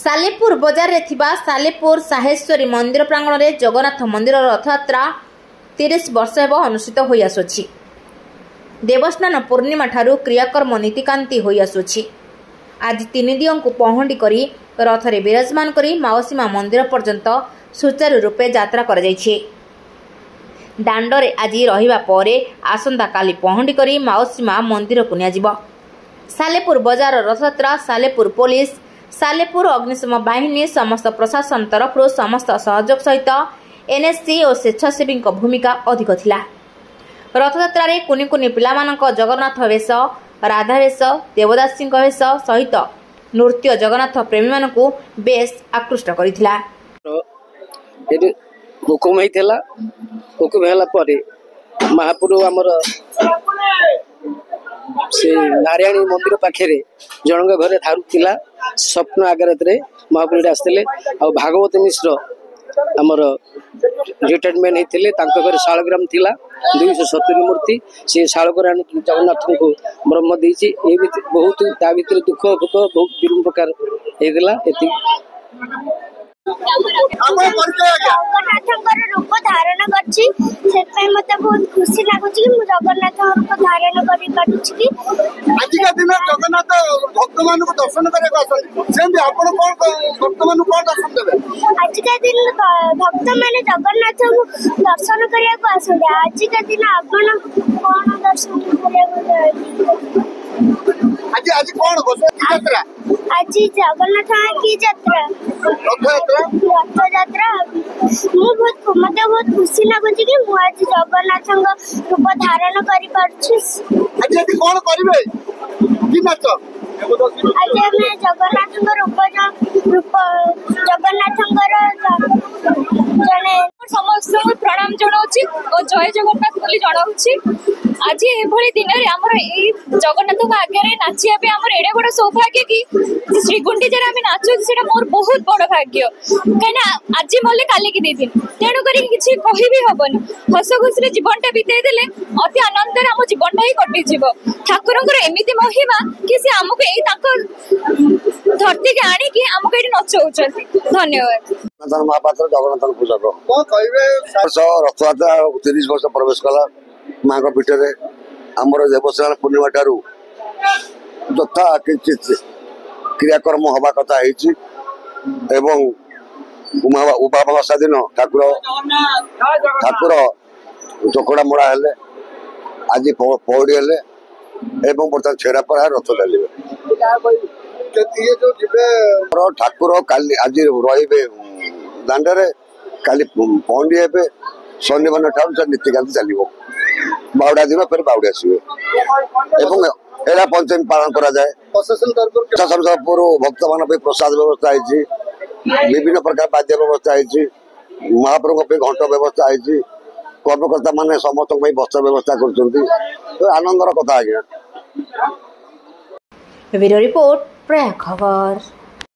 सालेपुर बजार रे थिबा सालेपुर साहेश्वरी मंदिर प्रांगण में जगन्नाथ मंदिर रथयात्रा 30 वर्ष हेब अनुष्ठित होई आसुछि। देवस्नान पूर्णिमा ठारू क्रियाकर्म नीतिकांति होई आसुछि। आज 3 दियों को पहंडी करी रथरे विराजमान करी मावसीमा मंदिर पर्यंत सुचारू रूपे यात्रा कर जाइछि। दांडरे आज रहिबा परे आसंता काली पहंडी करी मावसीमा मंदिर को नियाजिबो। सालेपुर बजार रथयात्रा सालेपुर पुलिस सालेपुर अग्निशम बाहिनी समस्त प्रशासन तरफ समस्त सहयोग सहित एनएससी और स्वेच्छासेवी भूमिका अधिक थिला। रथयात्रा रे कुनी कुनी पिलामानक जगन्नाथ वेश राधा वेश देवदासी वेश सहित नृत्य जगन्नाथ प्रेमी मानकु बेस आकृष्ट करिथिला। हुकुम हैथिला हुकुम होला परे महापुरु हमर से नारायणी मंदिर पाखे जनक घरे धारुला स्वप्न आगारे महापुरी आसते भागवत मिश्र आमर रिटायरमेंट होते घर शालग्राम थिला 270 मूर्ति से शालग्राम आनी जगन्नाथ को ब्रह्म देती बहुत ता भर दुख भुख बहुत विभिन्न प्रकार होता। जगन्नाथ रूप धारण करछि मते बहुत खुशी लागुछि कि मु जगन्नाथ रूप धारण करि पाछी कि आज का दिन जगन्नाथ भक्त मान को दर्शन करे आछन सेंदी आपण कोन भक्त मान को दर्शन देबे। आज का दिन भक्त माने जगन्नाथ को दर्शन करिया को आछन। आज का दिन आपण कोन दर्शन करिया को आज आज कोन घोषणा यात्रा आज जगन्नाथ की यात्रा रथ यात्रा मते बहुत खुशी लागुछि कि मु आज जगन्नाथ रूप धारण करि पारछि। आज आज कोन करिवे कि नाच आज मैं जगन्नाथ रूप जगन्नाथ जने समस्त प्रणाम जनाऊँगी और जय जगन्नाथ बोली जनाऊँगी। आज एभली दिन में आमर जगन्नाथ आगे नाचिया आमर एडे बड़ सौभाग्य कि श्री गुंडीचार आम नाचु से मोर बहुत बड़ भाग्य कहीं आज मले काली की दी दिन तेणुक किसी कही भी हेनी हस खुशी जीवनटा बीते देले अति आनंद आम जीवनटा ही कटिज ठाकुर एमती महिमा कि सी आमको यही धरती के आणिकी आमको ये नचाऊँ। धन्यवाद। महापात्र जगन्नाथ पूजक रथयात्रा 30 वर्ष प्रवेश कला माँ पीठ में आमर देवस्नान पूर्णिमा ठारू यथा किंचित क्रियाकर्म हवा कथा एवं उपामासा दिन ठाकुर चकड़ा मोड़ा हेले आज पौड़ी हेले एवं बर्तमान छेड़ा पर रथ चलिए ठाकुर काली आज रे दांडे काली पौंडी हे शनिवार ठाकुर नीतिकांति चलो बाउड़ा दिन फिर बाउड़ी आसवे एरा पंचमी पालन करा जाए। प्रशासन भक्त मान प्रसाद व्यवस्था है विभिन्न प्रकार वाद्य व्यवस्था है महाप्रभु घंट व्यवस्था है कर्मकर्ता मान समस्त वस्त्र व्यवस्था कर आनंदर कथा। ब्यूरो रिपोर्ट प्रया खबर।